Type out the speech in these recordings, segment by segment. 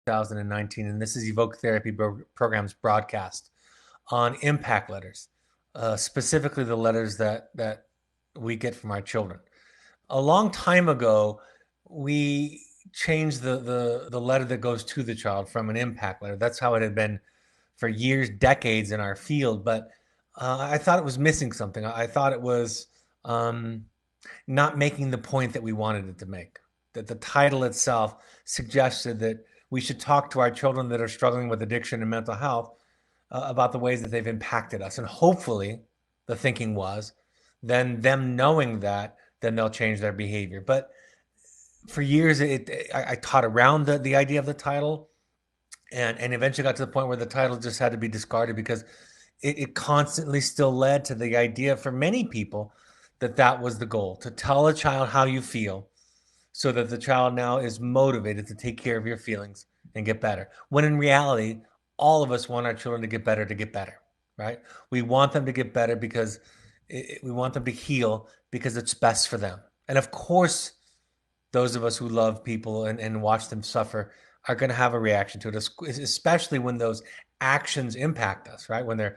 2019, and this is Evoke Therapy Program's broadcast on impact letters, specifically the letters that we get from our children. A long time ago, we changed the letter that goes to the child from an impact letter. That's how it had been for years, decades in our field. But I thought it was missing something. I thought it was um, not making the point that we wanted it to make. That the title itself suggested that we should talk to our children that are struggling with addiction and mental health about the ways that they've impacted us. And hopefully, the thinking was, then them knowing that, then they'll change their behavior. But for years, I taught around the idea of the title, and eventually got to the point where the title just had to be discarded because it constantly still led to the idea for many people that that was the goal, to tell a child how you feel so that the child now is motivated to take care of your feelings and get better. When in reality, all of us want our children to get better, right? We want them to get better because we want them to heal because it's best for them. And of course, those of us who love people and watch them suffer are going to have a reaction to it, especially when those actions impact us, right? When they're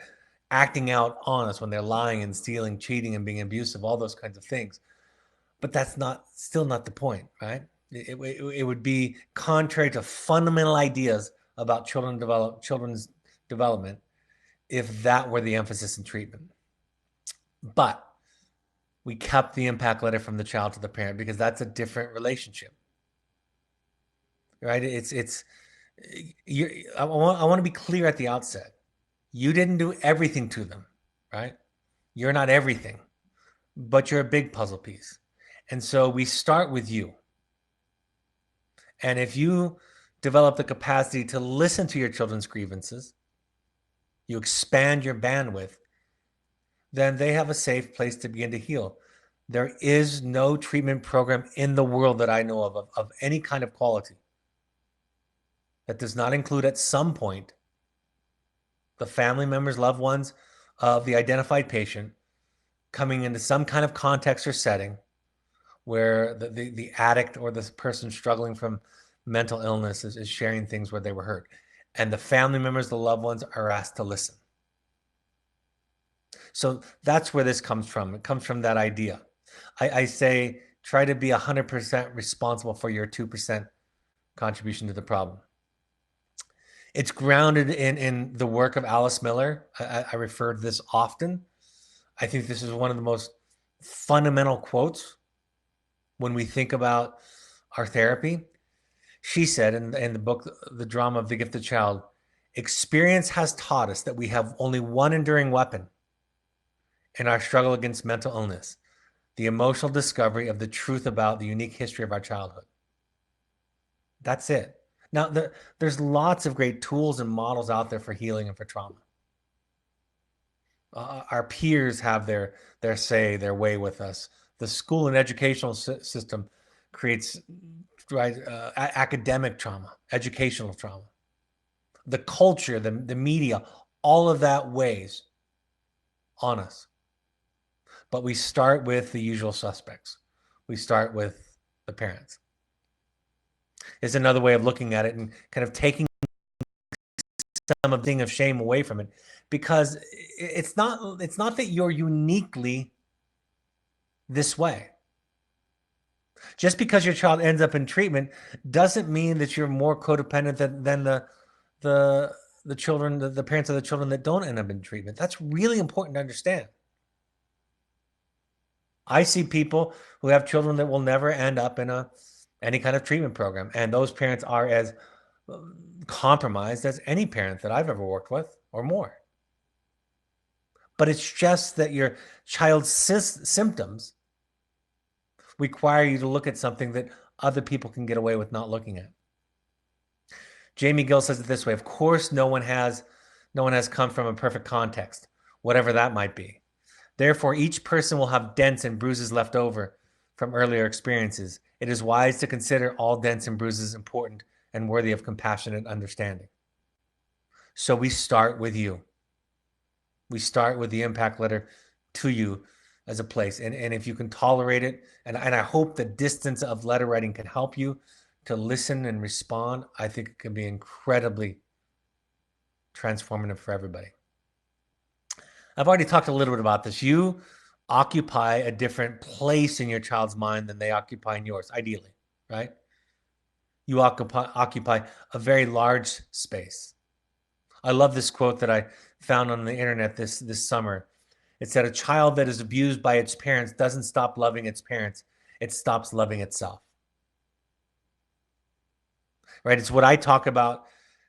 acting out on us, when they're lying and stealing, cheating and being abusive, all those kinds of things. But that's still not the point, right? It would be contrary to fundamental ideas about children's development if that were the emphasis in treatment. But we kept the impact letter from the child to the parent because that's a different relationship, right? I want to be clear at the outset. You didn't do everything to them, right? You're not everything, but you're a big puzzle piece. And so we start with you. And if you develop the capacity to listen to your children's grievances, you expand your bandwidth, then they have a safe place to begin to heal. There is no treatment program in the world that I know of any kind of quality that does not include at some point the family members, loved ones of the identified patient coming into some kind of context or setting where the addict or the person struggling from mental illness is sharing things where they were hurt. And the family members, the loved ones are asked to listen. So that's where this comes from. It comes from that idea. I say try to be 100% responsible for your 2% contribution to the problem. It's grounded in the work of Alice Miller. I refer to this often. I think this is one of the most fundamental quotes when we think about our therapy. She said in the book, The Drama of the Gifted Child, experience has taught us that we have only one enduring weapon in our struggle against mental illness, the emotional discovery of the truth about the unique history of our childhood. That's it. Now, there's lots of great tools and models out there for healing and for trauma. Our peers have their say, their way with us. The school and educational system creates academic trauma, educational trauma. The culture, the media, all of that weighs on us. But we start with the usual suspects. We start with the parents. Is another way of looking at it and kind of taking some of the thing of shame away from it, because it's not that you're uniquely this way. Just because your child ends up in treatment doesn't mean that you're more codependent than the children, the parents of the children that don't end up in treatment. That's really important to understand. I see people who have children that will never end up in any kind of treatment program, and those parents are as compromised as any parent that I've ever worked with or more. But it's just that your child's symptoms require you to look at something that other people can get away with not looking at. Jamie Gill says it this way: of course, no one has come from a perfect context, whatever that might be. Therefore, each person will have dents and bruises left over from earlier experiences. It is wise to consider all dents and bruises important and worthy of compassionate understanding. So we start with you. We start with the impact letter to you as a place. And if you can tolerate it, and I hope the distance of letter writing can help you to listen and respond, I think it can be incredibly transformative for everybody. I've already talked a little bit about this. You occupy a different place in your child's mind than they occupy in yours, ideally, right? You occupy a very large space. I love this quote that I found on the internet this summer. It said, "A child that is abused by its parents doesn't stop loving its parents. It stops loving itself." Right? It's what I talk about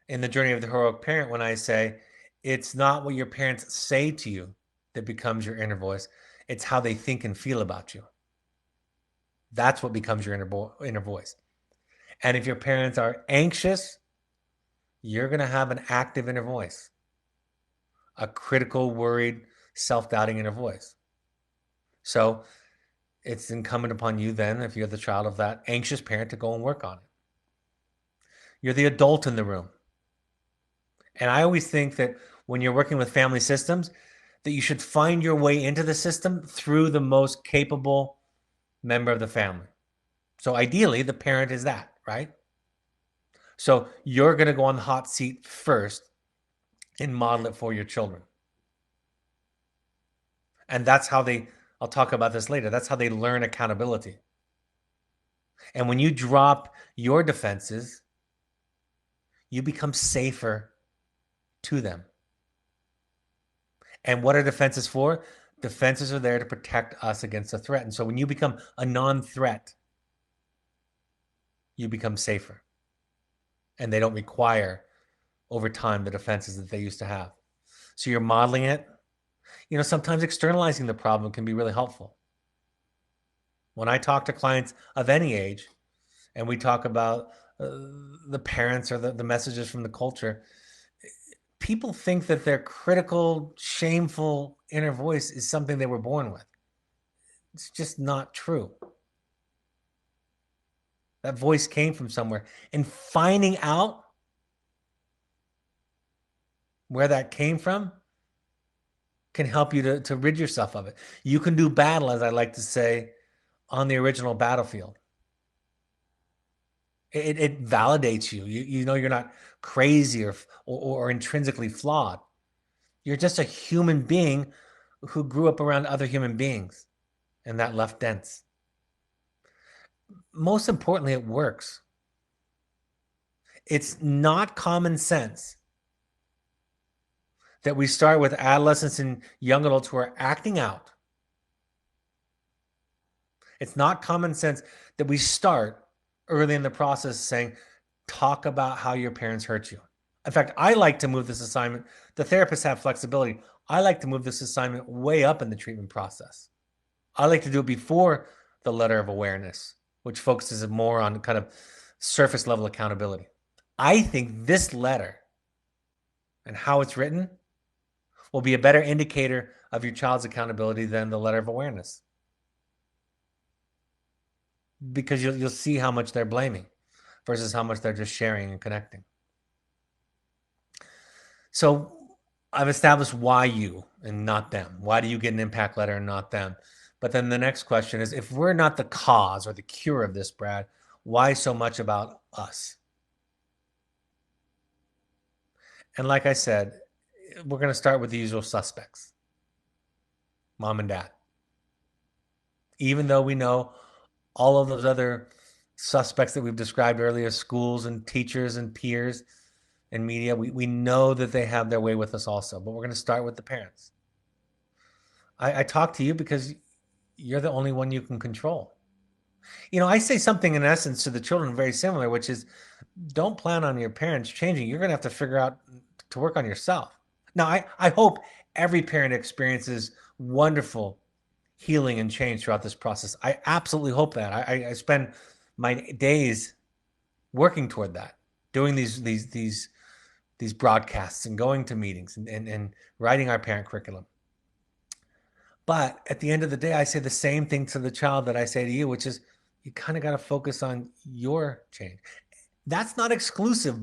in the journey of the heroic parent when I say it's not what your parents say to you that becomes your inner voice. It's how they think and feel about you. That's what becomes your inner voice. And if your parents are anxious, you're going to have an active inner voice, a critical, worried, self-doubting inner voice. So it's incumbent upon you then, if you're the child of that anxious parent, to go and work on it. You're the adult in the room. And I always think that when you're working with family systems, that you should find your way into the system through the most capable member of the family. So ideally, the parent is that, right? So you're going to go on the hot seat first and model it for your children. And that's how I'll talk about this later, that's how they learn accountability. And when you drop your defenses, you become safer to them. And what are defenses for? Defenses are there to protect us against a threat. And so when you become a non-threat, you become safer. And they don't require, over time, the defenses that they used to have. So you're modeling it. You know, sometimes externalizing the problem can be really helpful. When I talk to clients of any age, and we talk about the parents or the messages from the culture, people think that their critical, shameful inner voice is something they were born with. It's just not true. That voice came from somewhere. And finding out where that came from can help you to rid yourself of it. You can do battle, as I like to say, on the original battlefield. It validates you. You know you're not crazy or intrinsically flawed. You're just a human being who grew up around other human beings, and that left dents. Most importantly, it works. It's not common sense that we start with adolescents and young adults who are acting out. It's not common sense that we start early in the process saying, talk about how your parents hurt you. In fact, I like to move this assignment. The therapists have flexibility. I like to move this assignment way up in the treatment process. I like to do it before the letter of awareness, which focuses more on kind of surface level accountability. I think this letter and how it's written will be a better indicator of your child's accountability than the letter of awareness. Because you'll see how much they're blaming versus how much they're just sharing and connecting. So I've established why you and not them. Why do you get an impact letter and not them? But then the next question is, if we're not the cause or the cure of this, Brad, why so much about us? And like I said, we're going to start with the usual suspects. Mom and dad. Even though we know all of those other suspects that we've described earlier, schools and teachers and peers and media, we know that they have their way with us also. But we're going to start with the parents. I talk to you because you're the only one you can control. You know, I say something in essence to the children very similar, which is don't plan on your parents changing. You're going to have to figure out to work on yourself. Now, I hope every parent experiences wonderful healing and change throughout this process. I absolutely hope that. I spend my days working toward that, doing these broadcasts and going to meetings and writing our parent curriculum. But at the end of the day, I say the same thing to the child that I say to you, which is you kind of got to focus on your change. That's not exclusive,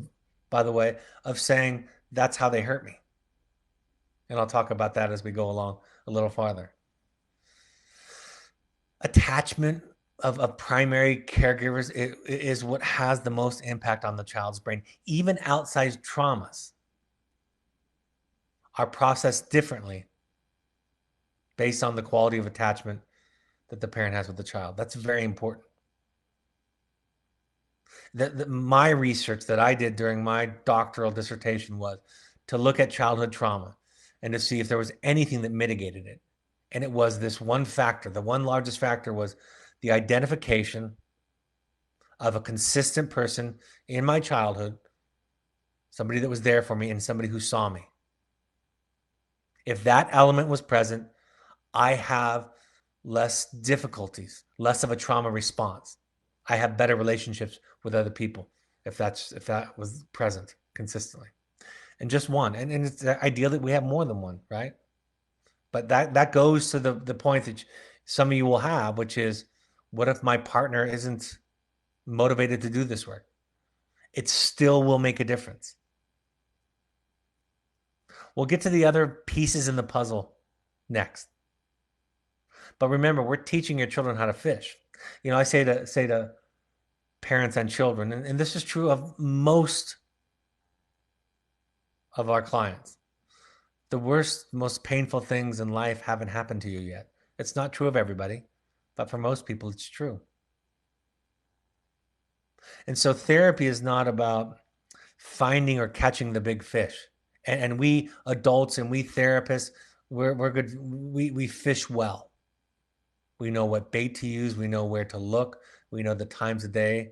by the way, of saying that's how they hurt me. And I'll talk about that as we go along a little farther. Attachment of primary caregivers is what has the most impact on the child's brain. Even outsized traumas are processed differently based on the quality of attachment that the parent has with the child. That's very important. My research that I did during my doctoral dissertation was to look at childhood trauma and to see if there was anything that mitigated it. And it was this one factor. The one largest factor was the identification of a consistent person in my childhood, somebody that was there for me and somebody who saw me. If that element was present, I have less difficulties, less of a trauma response. I have better relationships with other people if that was present consistently. And just one. And it's ideal that we have more than one, right? But that goes to the point that some of you will have, which is, what if my partner isn't motivated to do this work? It still will make a difference. We'll get to the other pieces in the puzzle next. But remember, we're teaching your children how to fish. You know, I say to parents and children, and this is true of most of our clients, the worst, most painful things in life haven't happened to you yet. It's not true of everybody, but for most people, it's true. And so therapy is not about finding or catching the big fish. And we adults and we therapists, we're good. We fish well. We know what bait to use. We know where to look. We know the times of day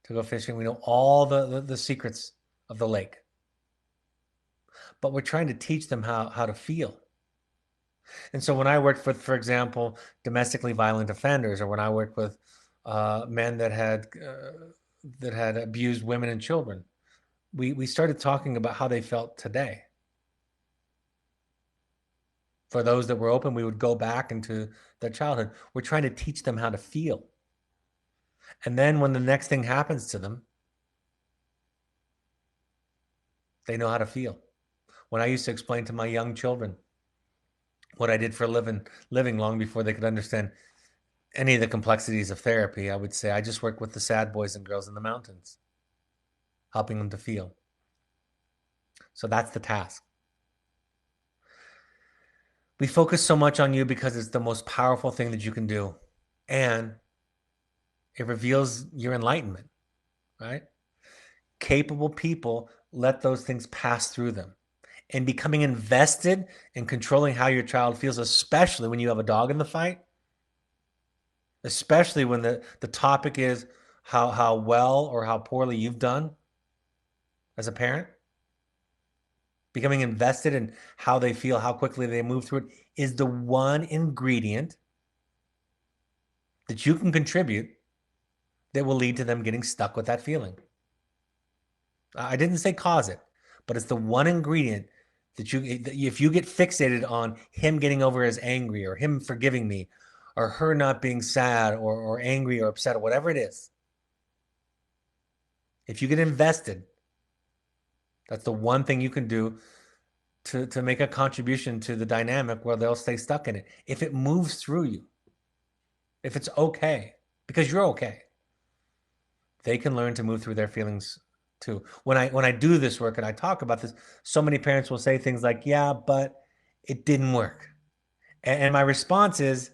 to go fishing. We know all the secrets of the lake. But we're trying to teach them how to feel. And so when I worked with, for example, domestically violent offenders, or when I worked with men that had abused women and children, we started talking about how they felt today. For those that were open, we would go back into their childhood. We're trying to teach them how to feel. And then when the next thing happens to them, they know how to feel. When I used to explain to my young children what I did for a living long before they could understand any of the complexities of therapy, I would say, I just work with the sad boys and girls in the mountains, helping them to feel. So that's the task. We focus so much on you because it's the most powerful thing that you can do. And it reveals your enlightenment, right? Capable people let those things pass through them. And becoming invested in controlling how your child feels, especially when you have a dog in the fight, especially when the topic is how well or how poorly you've done as a parent, becoming invested in how they feel, how quickly they move through it, is the one ingredient that you can contribute that will lead to them getting stuck with that feeling. I didn't say cause it, but it's the one ingredient that if you get fixated on him getting over as angry, or him forgiving me, or her not being sad or angry or upset or whatever it is, if you get invested, that's the one thing you can do to make a contribution to the dynamic where they'll stay stuck in it. If it moves through you, if it's okay, because you're okay, they can learn to move through their feelings too. When I do this work and I talk about this, so many parents will say things like, yeah, but it didn't work. And my response is,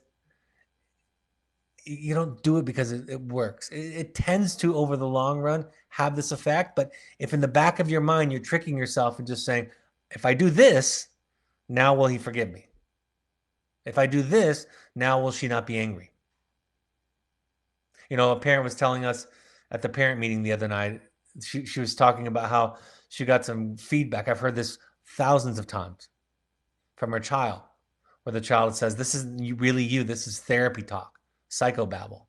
you don't do it because it works. It tends to, over the long run, have this effect. But if in the back of your mind, you're tricking yourself and just saying, if I do this, now will he forgive me? If I do this, now will she not be angry? You know, a parent was telling us at the parent meeting the other night, she was talking about how she got some feedback. I've heard this thousands of times from her child, where the child says, this isn't really you. This is therapy talk, psychobabble.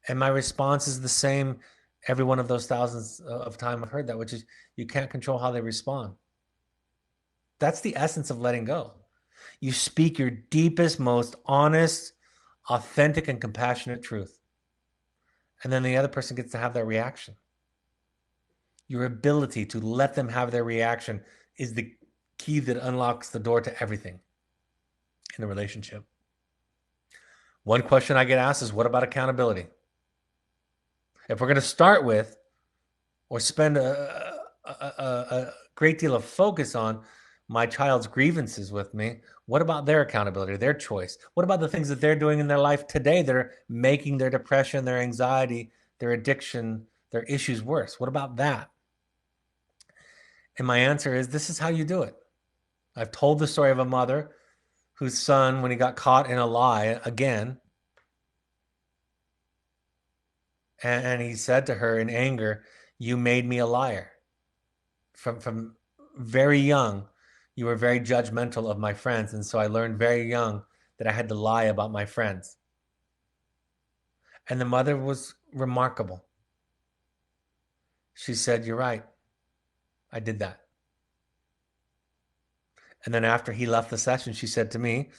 And my response is the same every one of those thousands of times I've heard that, which is, you can't control how they respond. That's the essence of letting go. You speak your deepest, most honest, authentic, and compassionate truth. And then the other person gets to have their reaction. Your ability to let them have their reaction is the key that unlocks the door to everything in the relationship. One question I get asked is, what about accountability? If we're going to start with or spend a great deal of focus on my child's grievances with me, what about their accountability, their choice? What about the things that they're doing in their life today that are making their depression, their anxiety, their addiction, their issues worse? What about that? And my answer is, this is how you do it. I've told the story of a mother whose son, when he got caught in a lie again, and he said to her in anger, "You made me a liar." From very young, you were very judgmental of my friends, and so I learned very young that I had to lie about my friends. And the mother was remarkable. She said, "You're right. I did that." And then after he left the session, she said to me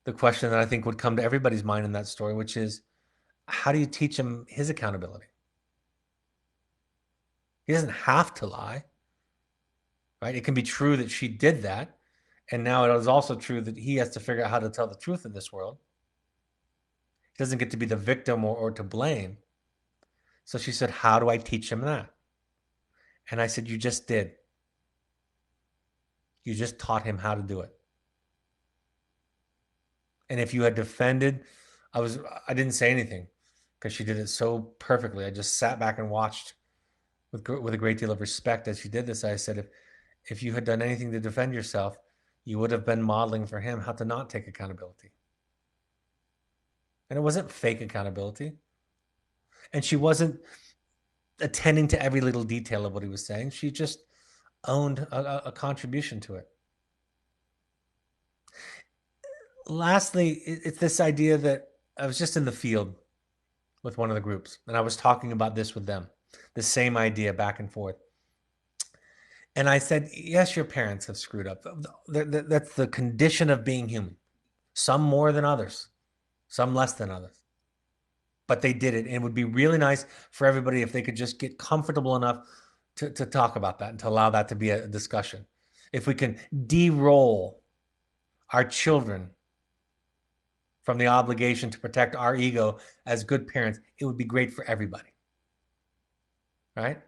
the question that I think would come to everybody's mind in that story, which is, how do you teach him his accountability? He doesn't have to lie, right? It can be true that she did that. And now it is also true that he has to figure out how to tell the truth in this world. He doesn't get to be the victim or to blame. So she said, how do I teach him that? And I said, you just did. You just taught him how to do it. And if you had defended, I didn't say anything because she did it so perfectly. I just sat back and watched with a great deal of respect as she did this. I said, if you had done anything to defend yourself, you would have been modeling for him how to not take accountability. And it wasn't fake accountability. And she wasn't attending to every little detail of what he was saying. She just owned a contribution to it. Lastly, it's this idea that I was just in the field with one of the groups, and I was talking about this with them, the same idea back and forth. And I said, yes, your parents have screwed up. That's the condition of being human. Some more than others, some less than others. But they did it. And it would be really nice for everybody if they could just get comfortable enough to talk about that and to allow that to be a discussion. If we can de-roll our children from the obligation to protect our ego as good parents, it would be great for everybody. Right?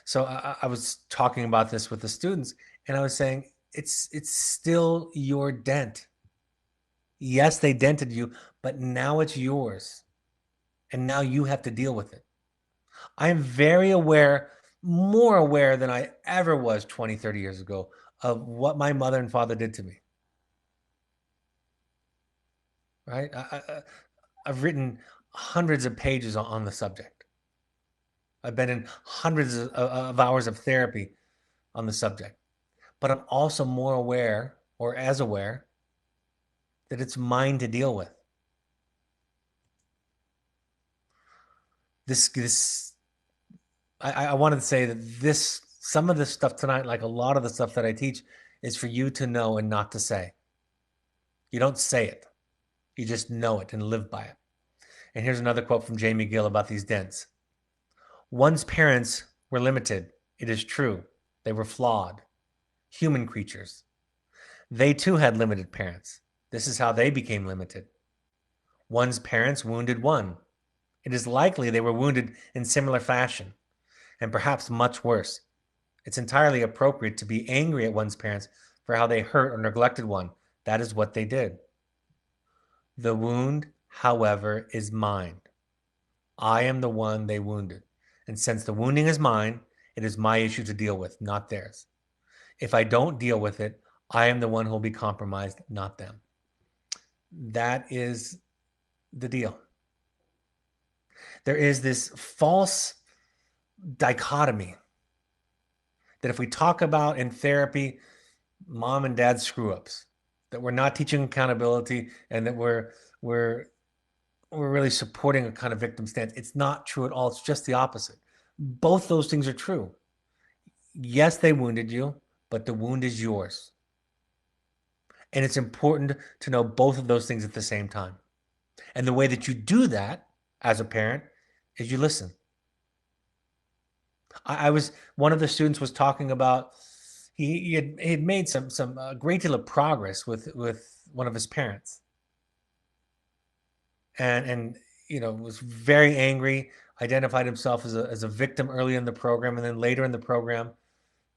So I was talking about this with the students, and I was saying, it's still your dent. Yes, they dented you, but now it's yours. And now you have to deal with it. I am very aware, more aware than I ever was 20, 30 years ago, of what my mother and father did to me. Right? I've written hundreds of pages on the subject. I've been in hundreds of hours of therapy on the subject. But I'm also more aware, or as aware, that it's mine to deal with. I wanted to say that some of this stuff tonight, like a lot of the stuff that I teach, is for you to know and not to say. You don't say it. You just know it and live by it. And here's another quote from Jamie Gill about these dents. One's parents were limited. It is true. They were flawed. Human creatures. They too had limited parents. This is how they became limited. One's parents wounded one. It is likely they were wounded in similar fashion, and perhaps much worse. It's entirely appropriate to be angry at one's parents for how they hurt or neglected one. That is what they did. The wound, however, is mine. I am the one they wounded. And since the wounding is mine, it is my issue to deal with, not theirs. If I don't deal with it, I am the one who will be compromised, not them. That is the deal. There is this false dichotomy that if we talk about in therapy mom and dad screw ups, that we're not teaching accountability, and that we're really supporting a kind of victim stance. It's not true at all. It's just the opposite. Both those things are true. Yes, they wounded you, but the wound is yours. And it's important to know both of those things at the same time. And the way that you do that as a parent is you listen. One of the students was talking about, he had made some great deal of progress with one of his parents. and was very angry, identified himself as a victim early in the program, and then later in the program,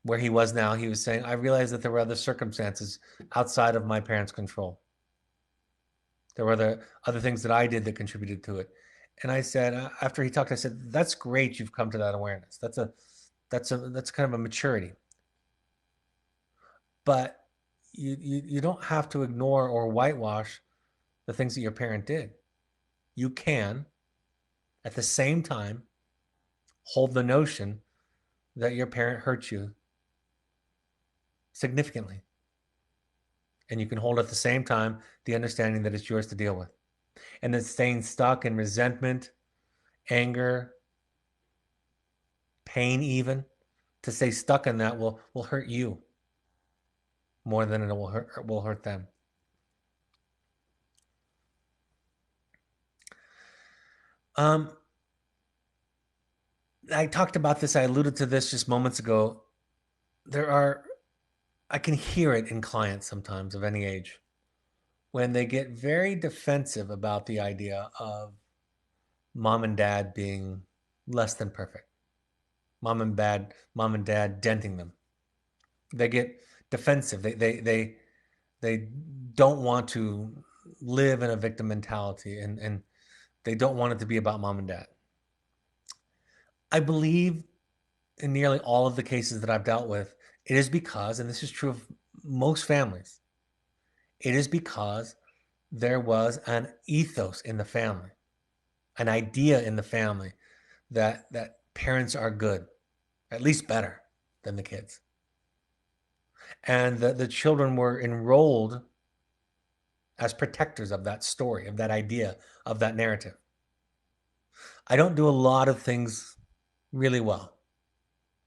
where he was now, he was saying, I realized that there were other circumstances outside of my parents' control. There were other things that I did that contributed to it. And I said, after he talked, I said, that's great. You've come to that awareness. That's kind of a maturity. But you don't have to ignore or whitewash the things that your parent did. You can, at the same time, hold the notion that your parent hurt you significantly. And you can hold at the same time the understanding that it's yours to deal with. And then staying stuck in resentment, anger, pain, even to stay stuck in that will hurt you more than it will hurt them. I talked about this. I alluded to this just moments ago. I can hear it in clients sometimes of any age when they get very defensive about the idea of mom and dad being less than perfect. Mom and dad denting them. They get defensive. They don't want to live in a victim mentality, and they don't want it to be about mom and dad. I believe in nearly all of the cases that I've dealt with, it is because, and this is true of most families, it is because there was an ethos in the family, an idea in the family that parents are good, at least better than the kids. And the children were enrolled as protectors of that story, of that idea, of that narrative. I don't do a lot of things really well.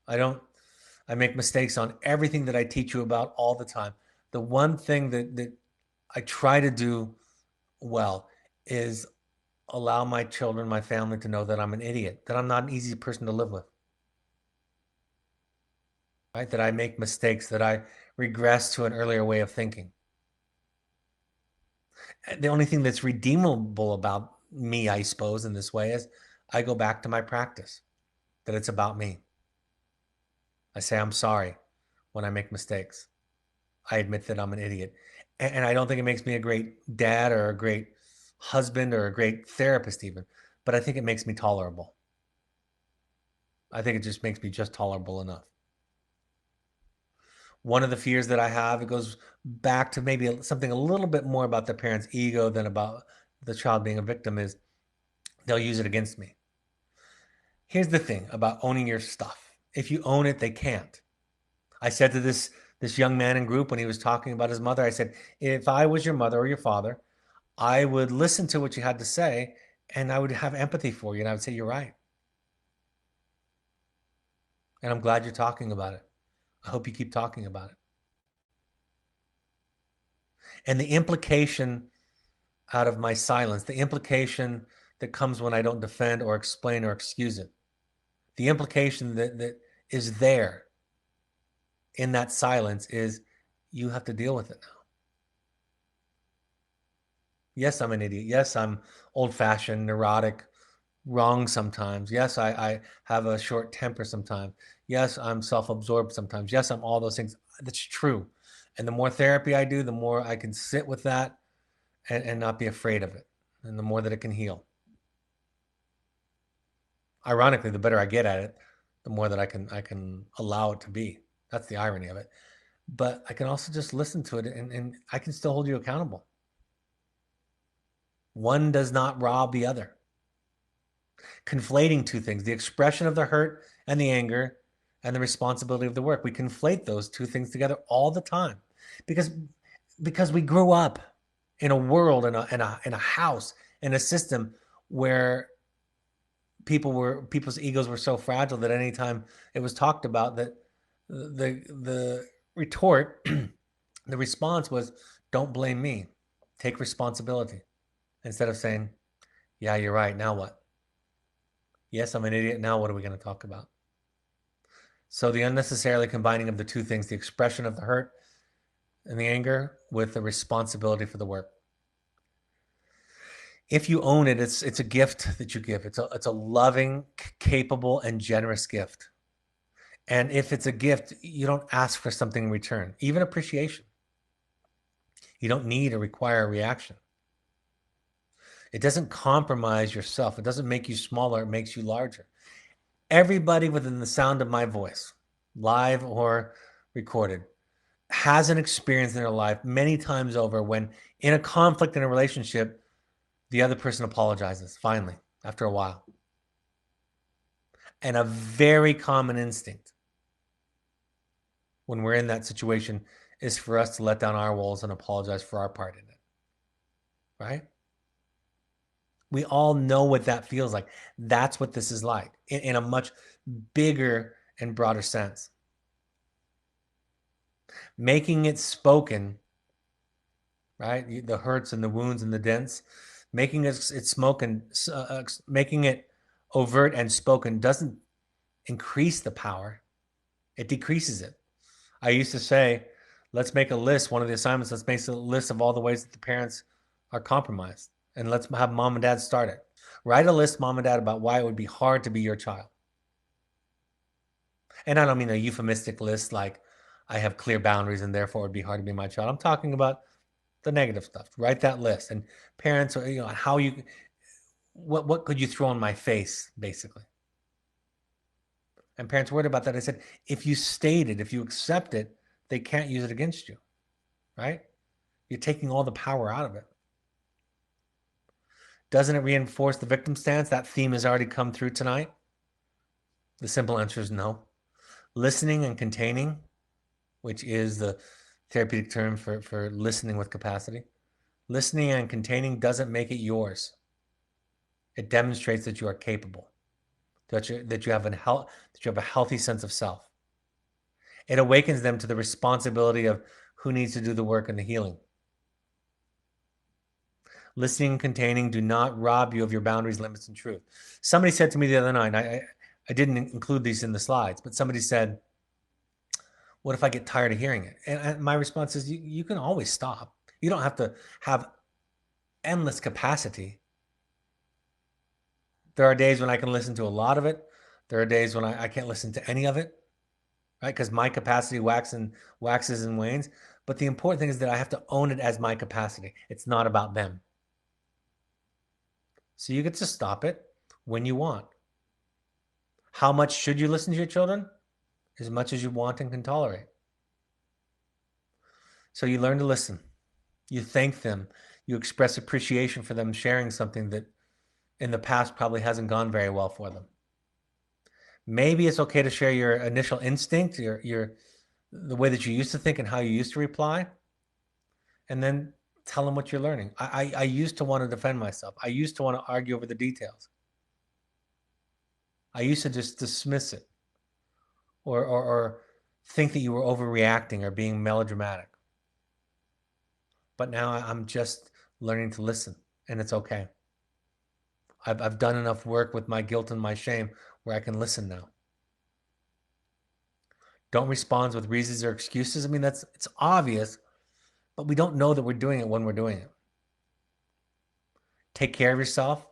I make mistakes on everything that I teach you about all the time. The one thing that I try to do well is allow my children, my family to know that I'm an idiot, that I'm not an easy person to live with. Right? That I make mistakes, that I regress to an earlier way of thinking. The only thing that's redeemable about me, I suppose, in this way is I go back to my practice, that it's about me. I say I'm sorry when I make mistakes. I admit that I'm an idiot. And I don't think it makes me a great dad or a great husband or a great therapist even, but I think it makes me tolerable. I think it just makes me just tolerable enough. One of the fears that I have, it goes back to maybe something a little bit more about the parent's ego than about the child being a victim, is they'll use it against me. Here's the thing about owning your stuff. If you own it, they can't. I said to this young man in group when he was talking about his mother, I said, if I was your mother or your father, I would listen to what you had to say and I would have empathy for you. And I would say, you're right. And I'm glad you're talking about it. I hope you keep talking about it. And the implication out of my silence, the implication that comes when I don't defend or explain or excuse it, the implication that is there in that silence is you have to deal with it now. Yes, I'm an idiot. Yes, I'm old-fashioned, neurotic, wrong sometimes. Yes, I have a short temper sometimes. Yes, I'm self-absorbed sometimes. Yes, I'm all those things. That's true. And the more therapy I do, the more I can sit with that and not be afraid of it. And the more that it can heal. Ironically, the better I get at it, the more that I can allow it to be. That's the irony of it. But I can also just listen to it and I can still hold you accountable. One does not rob the other. Conflating two things, the expression of the hurt and the anger and the responsibility of the work. We conflate those two things together all the time because we grew up in a world, in a house, in a system where people's egos were so fragile that anytime it was talked about, that the retort, the response was, don't blame me, take responsibility, instead of saying, yeah, you're right, now what? Yes, I'm an idiot, now what are we going to talk about? So the unnecessarily combining of the two things, the expression of the hurt and the anger with the responsibility for the work. If you own it, it's a gift that you give. It's a loving, capable, and generous gift. And if it's a gift, you don't ask for something in return, even appreciation. You don't need or require a reaction. It doesn't compromise yourself. It doesn't make you smaller. It makes you larger. Everybody within the sound of my voice, live or recorded, has an experience in their life many times over when in a conflict in a relationship, the other person apologizes finally after a while. And a very common instinct when we're in that situation is for us to let down our walls and apologize for our part in it. Right? We all know what that feels like. That's what this is like in a much bigger and broader sense. Making it spoken, right? The hurts and the wounds and the dents, making it spoken, making it overt and spoken doesn't increase the power. It decreases it. I used to say, let's make a list. One of the assignments, let's make a list of all the ways that the parents are compromised. And let's have mom and dad start it. Write a list, mom and dad, about why it would be hard to be your child. And I don't mean a euphemistic list like I have clear boundaries and therefore it would be hard to be my child. I'm talking about the negative stuff. Write that list. And parents, how you, what could you throw in my face, basically? And parents worried about that. I said, if you state it, if you accept it, they can't use it against you, right? You're taking all the power out of it. Doesn't it reinforce the victim stance? That theme has already come through tonight. The simple answer is no. Listening and containing, which is the therapeutic term for listening with capacity. Listening and containing doesn't make it yours. It demonstrates that you are capable, that you have a healthy sense of self. It awakens them to the responsibility of who needs to do the work and the healing. Listening and containing do not rob you of your boundaries, limits, and truth. Somebody said to me the other night, and I didn't include these in the slides, but somebody said, what if I get tired of hearing it? And my response is, you can always stop. You don't have to have endless capacity. There are days when I can listen to a lot of it. There are days when I can't listen to any of it, right? Because my capacity waxes and wanes. But the important thing is that I have to own it as my capacity. It's not about them. So you get to stop it when you want. How much should you listen to your children? As much as you want and can tolerate. So you learn to listen. You thank them. You express appreciation for them sharing something that in the past probably hasn't gone very well for them. Maybe it's okay to share your initial instinct, the way that you used to think and how you used to reply, and then tell them what you're learning. I used to want to defend myself. I used to want to argue over the details. I used to just dismiss it or think that you were overreacting or being melodramatic. But now I'm just learning to listen, and it's okay. I've done enough work with my guilt and my shame where I can listen now. Don't respond with reasons or excuses. I mean, it's obvious, but we don't know that we're doing it when we're doing it. Take care of yourself.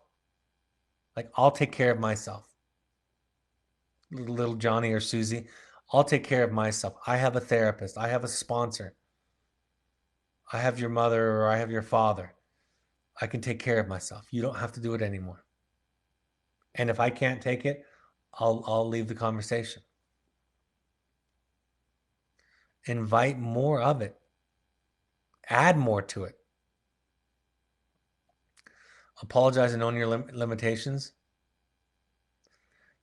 Like, I'll take care of myself. Little Johnny or Susie, I'll take care of myself. I have a therapist. I have a sponsor. I have your mother or I have your father. I can take care of myself. You don't have to do it anymore. And if I can't take it, I'll leave the conversation. Invite more of it. Add more to it. Apologize and own your limitations.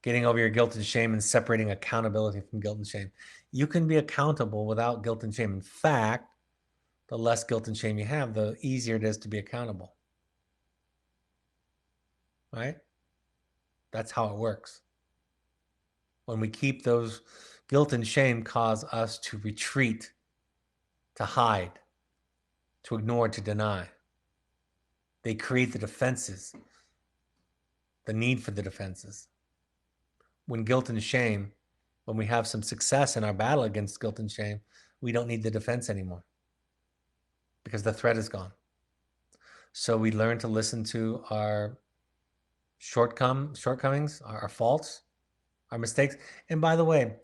Getting over your guilt and shame and separating accountability from guilt and shame. You can be accountable without guilt and shame. In fact, the less guilt and shame you have, the easier it is to be accountable. Right? That's how it works. When we keep those guilt and shame cause us to retreat, to hide, to ignore, to deny. They create the defenses, the need for the defenses. When guilt and shame, when we have some success in our battle against guilt and shame, we don't need the defense anymore because the threat is gone. So we learn to listen to our shortcomings, our faults, our mistakes. And by the way,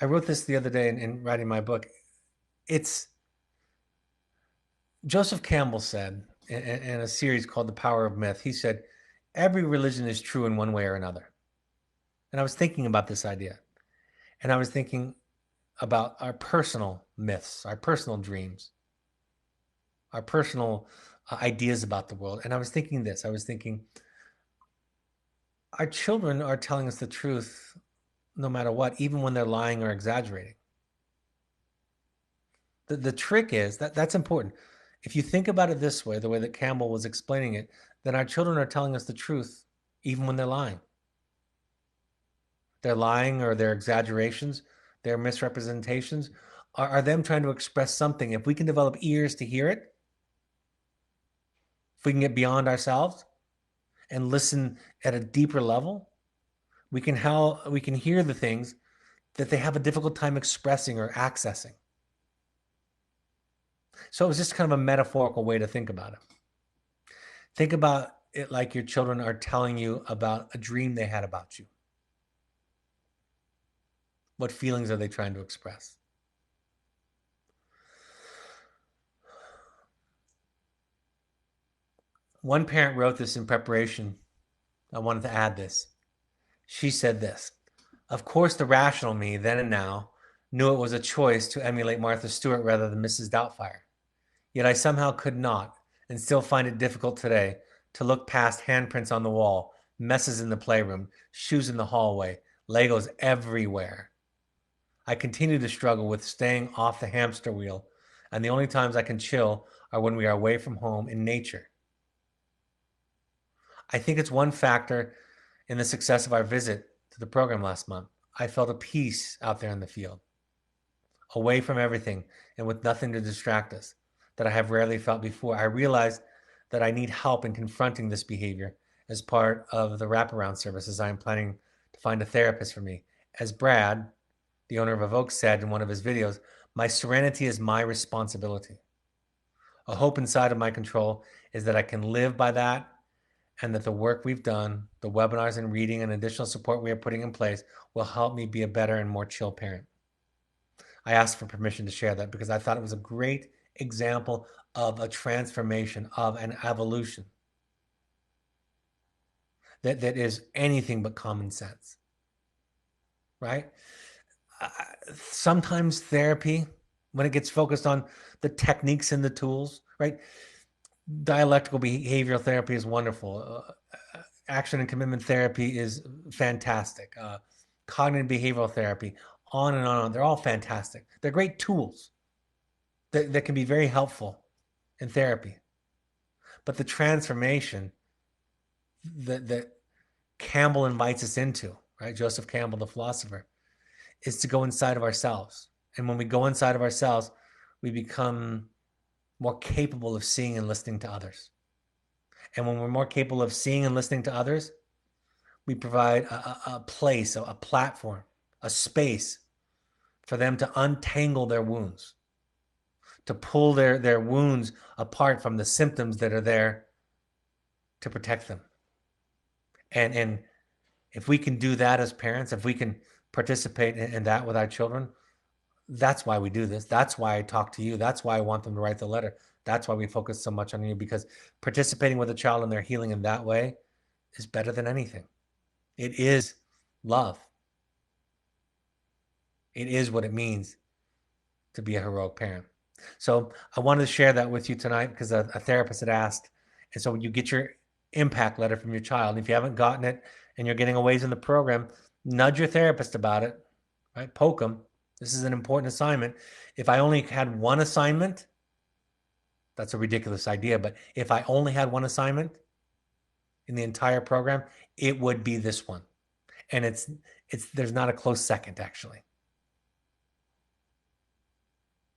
I wrote this the other day in writing my book. It's Joseph Campbell said in a series called The Power of Myth, he said, every religion is true in one way or another. And I was thinking about this idea. And I was thinking about our personal myths, our personal dreams, our personal ideas about the world. And I was thinking this, I was thinking, our children are telling us the truth no matter what, even when they're lying or exaggerating. The trick is that's important. If you think about it this way, the way that Campbell was explaining it, then our children are telling us the truth even when they're lying. Their lying or their exaggerations, their misrepresentations are them trying to express something. If we can develop ears to hear it, if we can get beyond ourselves and listen at a deeper level, we can hear the things that they have a difficult time expressing or accessing. So it was just kind of a metaphorical way to think about it. Think about it like your children are telling you about a dream they had about you. What feelings are they trying to express? One parent wrote this in preparation. I wanted to add this. She said this: of course, the rational me, then and now, knew it was a choice to emulate Martha Stewart rather than Mrs. Doubtfire. Yet I somehow could not, and still find it difficult today, to look past handprints on the wall, messes in the playroom, shoes in the hallway, Legos everywhere. I continue to struggle with staying off the hamster wheel, and the only times I can chill are when we are away from home in nature. I think it's one factor in the success of our visit to the program last month. I felt a peace out there in the field, away from everything and with nothing to distract us, that I have rarely felt before. I realized that I need help in confronting this behavior as part of the wraparound services. I am planning to find a therapist for me. As Brad, the owner of Evoke, said in one of his videos, my serenity is my responsibility. A hope inside of my control is that I can live by that, and that the work we've done, the webinars and reading and additional support we are putting in place, will help me be a better and more chill parent. I asked for permission to share that because I thought it was a great example of a transformation, of an evolution that is anything but common sense, right? Sometimes therapy, when it gets focused on the techniques and the tools, right? Dialectical behavioral therapy is wonderful. Action and commitment therapy is fantastic. Cognitive behavioral therapy, on and on. They're all fantastic. They're great tools that can be very helpful in therapy. But the transformation that Campbell invites us into, right? Joseph Campbell, the philosopher, is to go inside of ourselves. And when we go inside of ourselves, we become more capable of seeing and listening to others. And when we're more capable of seeing and listening to others, we provide a place, a platform, a space for them to untangle their wounds, to pull their wounds apart from the symptoms that are there to protect them. And if we can do that as parents, if we can participate in that with our children, that's why we do this. That's why I talk to you. That's why I want them to write the letter. That's why we focus so much on you, because participating with a child in their healing in that way is better than anything. It is love. It is what it means to be a heroic parent. So I wanted to share that with you tonight because a therapist had asked. And so when you get your impact letter from your child, if you haven't gotten it and you're getting a ways in the program, nudge your therapist about it, right? Poke them. This is an important assignment. If I only had one assignment, that's a ridiculous idea. But if I only had one assignment in the entire program, it would be this one. And there's not a close second, actually.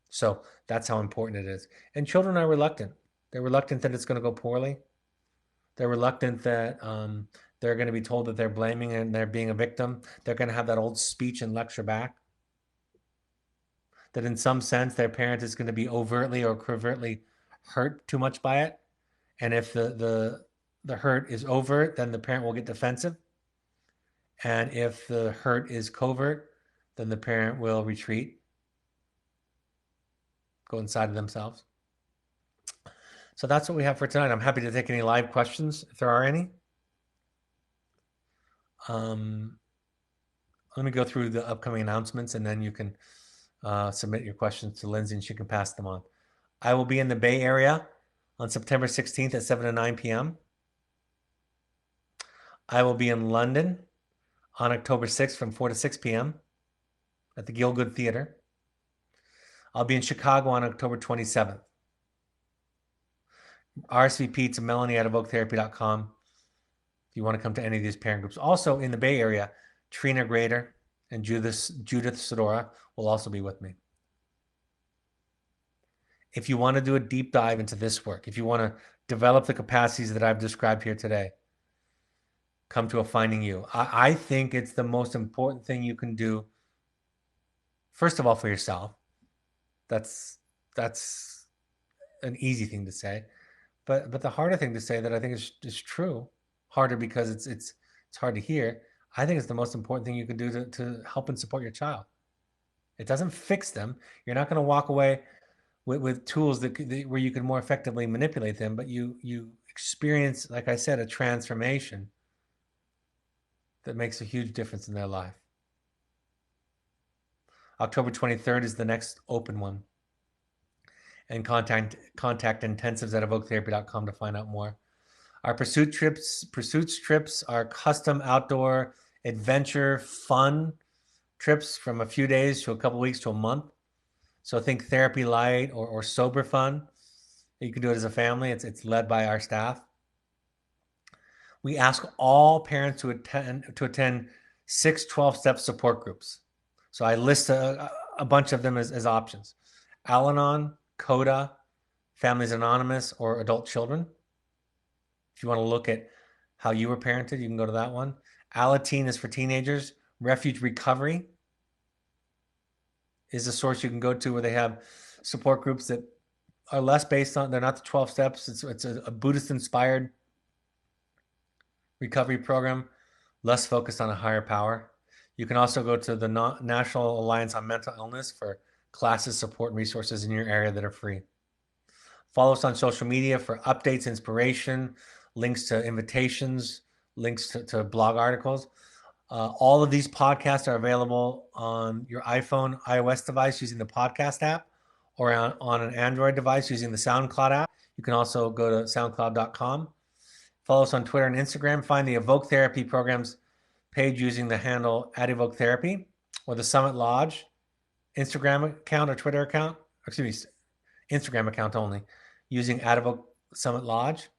So that's how important it is. And children are reluctant. They're reluctant that it's going to go poorly. They're reluctant that they're going to be told that they're blaming and they're being a victim. They're going to have that old speech and lecture back. That in some sense, their parent is going to be overtly or covertly hurt too much by it. And if the hurt is overt, then the parent will get defensive. And if the hurt is covert, then the parent will retreat, go inside of themselves. So that's what we have for tonight. I'm happy to take any live questions if there are any. Let me go through the upcoming announcements, and then you can submit your questions to Lindsay and she can pass them on. I will be in the Bay Area on September 16th at 7 to 9 p.m. I will be in London on October 6th from 4 to 6 p.m. at the Gielgud Theater. I'll be in Chicago on October 27th. RSVP to melanie@evoketherapy.com if you want to come to any of these parent groups. Also in the Bay Area, Trina Grader and Judith Sedora will also be with me. If you want to do a deep dive into this work, if you want to develop the capacities that I've described here today, come to a Finding You. I think it's the most important thing you can do, first of all, for yourself. That's an easy thing to say. But the harder thing to say that I think is true, harder because it's hard to hear, I think it's the most important thing you can do to help and support your child. It doesn't fix them. You're not going to walk away with tools where you can more effectively manipulate them, but you experience, like I said, a transformation that makes a huge difference in their life. October 23rd is the next open one. And contact intensives at evoketherapy.com to find out more. Our pursuit trips are custom outdoor adventure fun trips from a few days to a couple weeks to a month. So think therapy light or sober fun. You can do it as a family. It's led by our staff. We ask all parents to attend 6 12-step support groups. So I list a bunch of them as options. Al-Anon, CODA, Families Anonymous, or Adult Children. If you want to look at how you were parented, you can go to that one. Alateen is for teenagers. Refuge Recovery is a source you can go to where they have support groups that are less based on, they're not the 12 steps. It's a Buddhist-inspired recovery program, less focused on a higher power. You can also go to the National Alliance on Mental Illness for classes, support, and resources in your area that are free. Follow us on social media for updates, inspiration, links to invitations, links to blog articles. All of these podcasts are available on your iPhone, iOS device using the podcast app, or on an Android device using the SoundCloud app. You can also go to soundcloud.com. Follow us on Twitter and Instagram. Find the Evoke Therapy programs page using the handle @EvokeTherapy, or the Summit Lodge Instagram account or Twitter account, Instagram account only, using @Evoke Summit Lodge.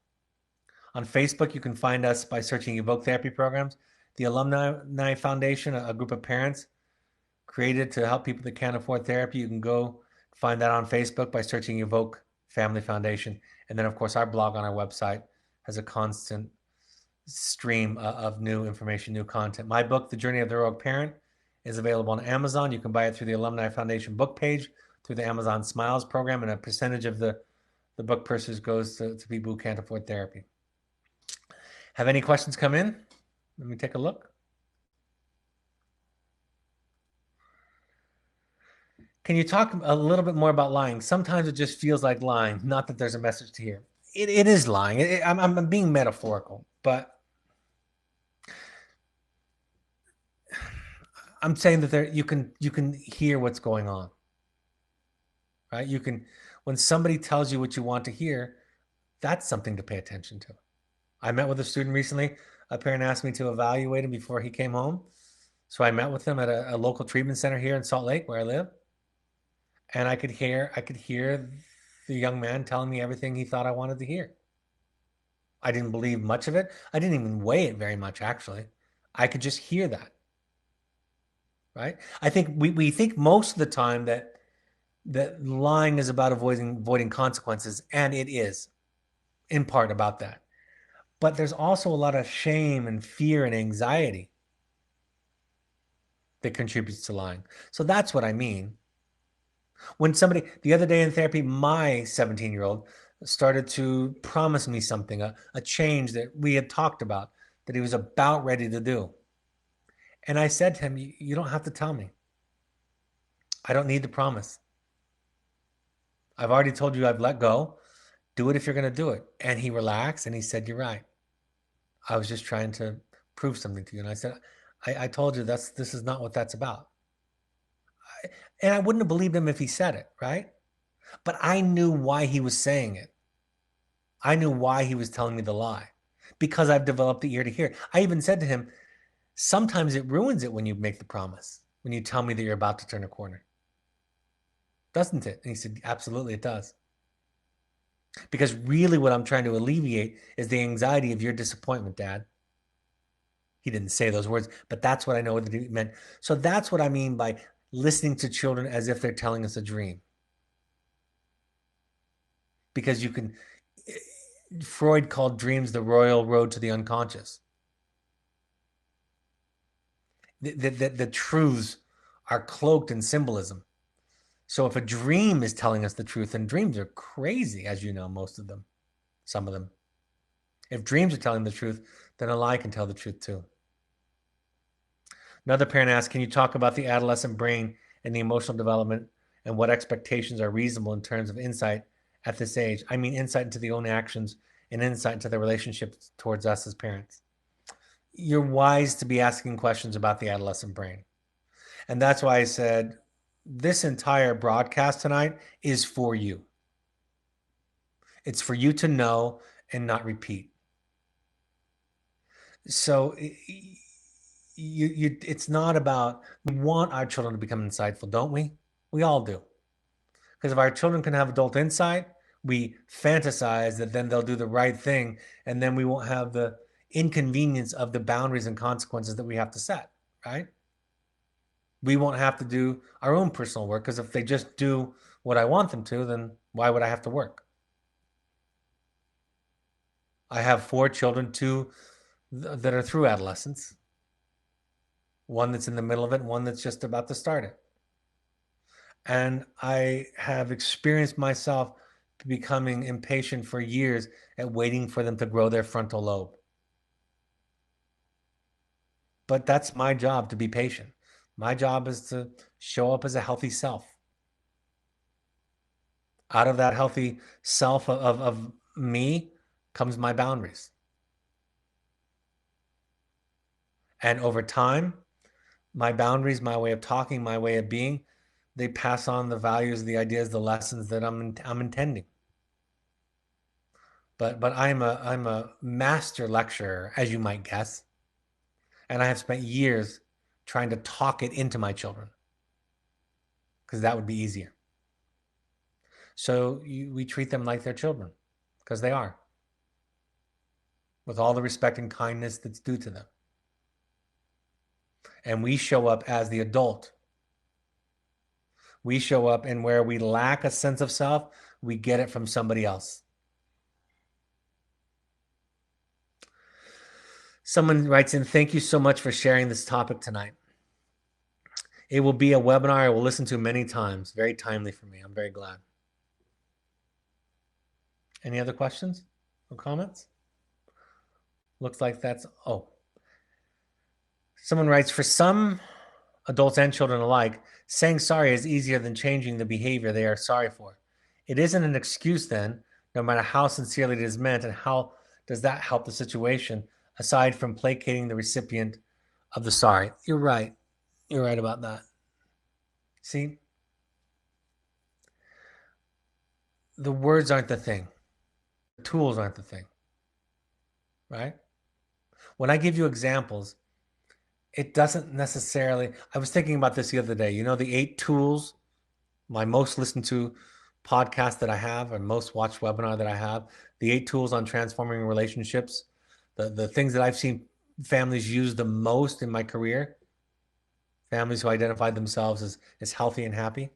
On Facebook, you can find us by searching Evoke Therapy programs. The Alumni Foundation, a group of parents created to help people that can't afford therapy. You can go find that on Facebook by searching Evoke Family Foundation. And then, of course, our blog on our website has a constant stream of new information, new content. My book, The Journey of the Heroic Parent, is available on Amazon. You can buy it through the Alumni Foundation book page, through the Amazon Smiles program, and a percentage of the book purchase goes to people who can't afford therapy. Have any questions come in? Let me take a look. Can you talk a little bit more about lying? Sometimes it just feels like lying, not that there's a message to hear. It is lying. I'm being metaphorical, but I'm saying that you can hear what's going on, right? You can, when somebody tells you what you want to hear, that's something to pay attention to. I met with a student recently. A parent asked me to evaluate him before he came home. So I met with him at a local treatment center here in Salt Lake, where I live. And I could hear the young man telling me everything he thought I wanted to hear. I didn't believe much of it. I didn't even weigh it very much, actually. I could just hear that. Right? I think we think most of the time that lying is about avoiding consequences, and it is in part about that. But there's also a lot of shame and fear and anxiety that contributes to lying. So that's what I mean. When somebody, the other day in therapy, my 17-year-old started to promise me something, a change that we had talked about, that he was about ready to do. And I said to him, you don't have to tell me. I don't need the promise. I've already told you I've let go. Do it if you're going to do it. And he relaxed and he said, you're right. I was just trying to prove something to you. And I said, I told you this is not what that's about. And I wouldn't have believed him if he said it, right? But I knew why he was saying it. I knew why he was telling me the lie, because I've developed the ear to hear. I even said to him, sometimes it ruins it when you make the promise, when you tell me that you're about to turn a corner. Doesn't it? And he said, absolutely, it does. Because really what I'm trying to alleviate is the anxiety of your disappointment, Dad. He didn't say those words, but that's what I know that he meant. So that's what I mean by listening to children as if they're telling us a dream. Because you can, Freud called dreams the royal road to the unconscious. The truths are cloaked in symbolism. So if a dream is telling us the truth, and dreams are crazy, as you know, most of them, some of them. If dreams are telling the truth, then a lie can tell the truth too. Another parent asked, can you talk about the adolescent brain and the emotional development and what expectations are reasonable in terms of insight at this age? I mean, insight into the own actions and insight into the relationship towards us as parents. You're wise to be asking questions about the adolescent brain. And that's why I said this entire broadcast tonight is for you. It's for you to know and not repeat. So it's not about, we want our children to become insightful, don't we? We all do. Because if our children can have adult insight, we fantasize that then they'll do the right thing, and then we won't have the inconvenience of the boundaries and consequences that we have to set, right? We won't have to do our own personal work, because if they just do what I want them to, then why would I have to work? I have 4 children, 2 that are through adolescence, one that's in the middle of it, and one that's just about to start it. And I have experienced myself becoming impatient for years at waiting for them to grow their frontal lobe. But that's my job, to be patient. My job is to show up as a healthy self. Out of that healthy self of me comes my boundaries. And over time, my boundaries, my way of talking, my way of being, they pass on the values, the ideas, the lessons that I'm intending. But I'm a master lecturer, as you might guess. And I have spent years trying to talk it into my children, because that would be easier. So we treat them like they're children, because they are, with all the respect and kindness that's due to them. And we show up as the adult. We show up, and where we lack a sense of self, we get it from somebody else. Someone writes in, thank you so much for sharing this topic tonight. It will be a webinar I will listen to many times. Very timely for me. I'm very glad. Any other questions or comments? Looks like that's, someone writes, for some adults and children alike, saying sorry is easier than changing the behavior they are sorry for. It isn't an excuse then, no matter how sincerely it is meant, and how does that help the situation, aside from placating the recipient of the sorry? You're right. You're right about that. See, the words aren't the thing. The tools aren't the thing, right? When I give you examples, it doesn't necessarily, I was thinking about this the other day. You know, the 8 tools, my most listened to podcast that I have, or most watched webinar that I have, the 8 tools on transforming relationships, the things that I've seen families use the most in my career, families who identified themselves as healthy and happy.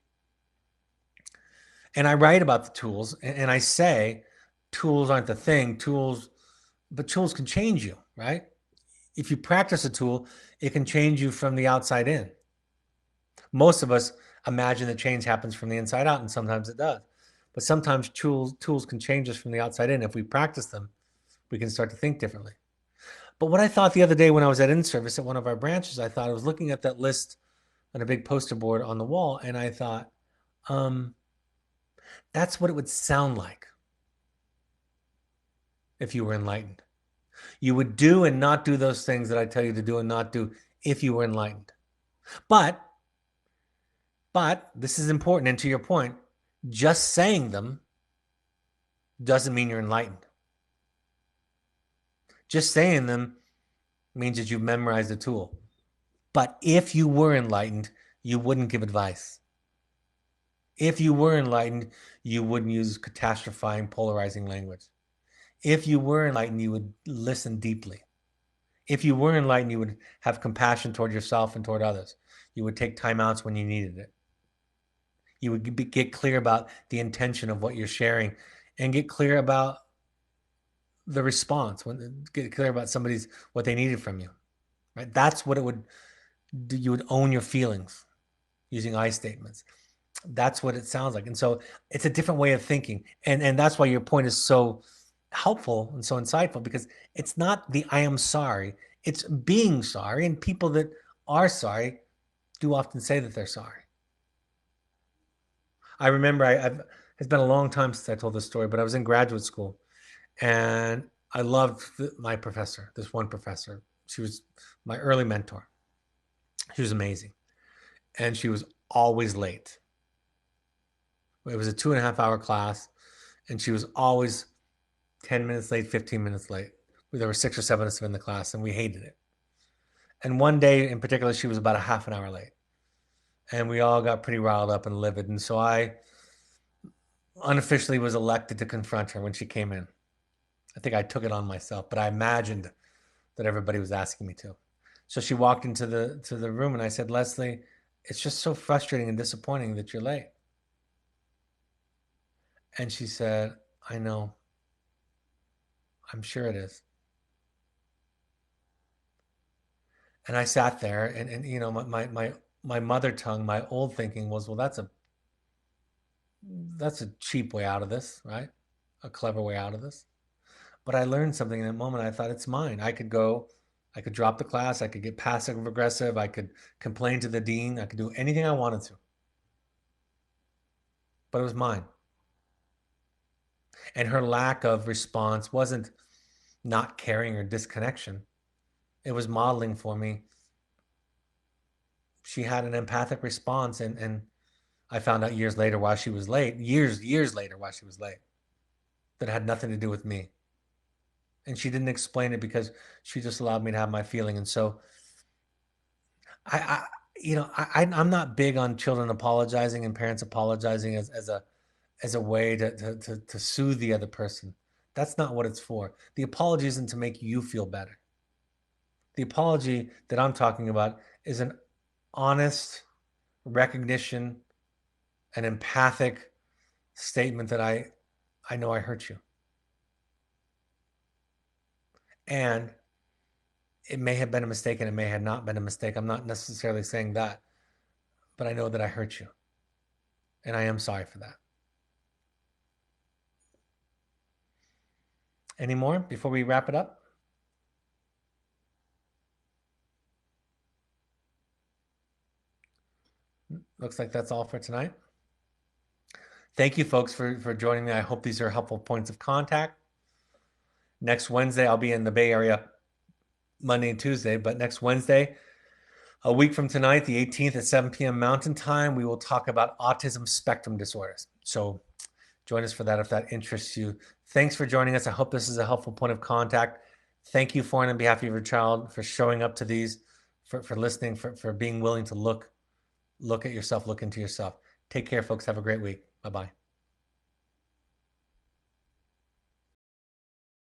And I write about the tools, and I say tools aren't the thing, but tools can change you, right? If you practice a tool, it can change you from the outside in. Most of us imagine that change happens from the inside out, and sometimes it does. But sometimes tools can change us from the outside in. If we practice them, we can start to think differently. But what I thought the other day when I was at in-service at one of our branches, I thought I was looking at that list on a big poster board on the wall, and I thought, that's what it would sound like if you were enlightened. You would do and not do those things that I tell you to do and not do if you were enlightened. But this is important, and to your point, just saying them doesn't mean you're enlightened. Just saying them means that you've memorized the tool. But if you were enlightened, you wouldn't give advice. If you were enlightened, you wouldn't use catastrophizing, polarizing language. If you were enlightened, you would listen deeply. If you were enlightened, you would have compassion toward yourself and toward others. You would take time outs when you needed it. You would get clear about the intention of what you're sharing and get clear about the response, get clear about what they needed from you, right? That's what it would do. You would own your feelings using I statements. That's what it sounds like. And so it's a different way of thinking. And that's why your point is so helpful and so insightful, because it's not the I am sorry, it's being sorry. And people that are sorry do often say that they're sorry. I remember it's been a long time since I told this story, but I was in graduate school and I loved my professor, this one professor. She was my early mentor. She was amazing. And she was always late. It was a 2.5-hour class, and she was always 10 minutes late, 15 minutes late. There were 6 or 7 of us in the class, and we hated it. And one day in particular, she was about a half an hour late. And we all got pretty riled up and livid. And so I unofficially was elected to confront her when she came in. I think I took it on myself, but I imagined that everybody was asking me to. So she walked into the room, and I said, Leslie, it's just so frustrating and disappointing that you're late. And she said, I know. I'm sure it is. And I sat there, and you know, my mother tongue, my old thinking was, well, that's a cheap way out of this, right? A clever way out of this. But I learned something in that moment. I thought, it's mine. I could drop the class. I could get passive aggressive. I could complain to the dean. I could do anything I wanted to. But it was mine. And her lack of response wasn't not caring or disconnection. It was modeling for me. She had an empathic response, and I found out years later why she was late, years later why she was late, that had nothing to do with me. And she didn't explain it because she just allowed me to have my feeling. And so I'm not big on children apologizing and parents apologizing as a way to soothe the other person. That's not what it's for. The apology isn't to make you feel better. The apology that I'm talking about is an honest recognition, an empathic statement that I know I hurt you. And it may have been a mistake and it may have not been a mistake. I'm not necessarily saying that, but I know that I hurt you. And I am sorry for that. Any more before we wrap it up? Looks like that's all for tonight. Thank you, folks, for joining me. I hope these are helpful points of contact. Next Wednesday, I'll be in the Bay Area Monday and Tuesday, but next Wednesday, a week from tonight, the 18th at 7 p.m. Mountain Time, we will talk about autism spectrum disorders. So join us for that if that interests you. Thanks for joining us. I hope this is a helpful point of contact. Thank you, for and on behalf of your child, for showing up to these, for listening, for being willing to look at yourself, look into yourself. Take care, folks. Have a great week. Bye-bye.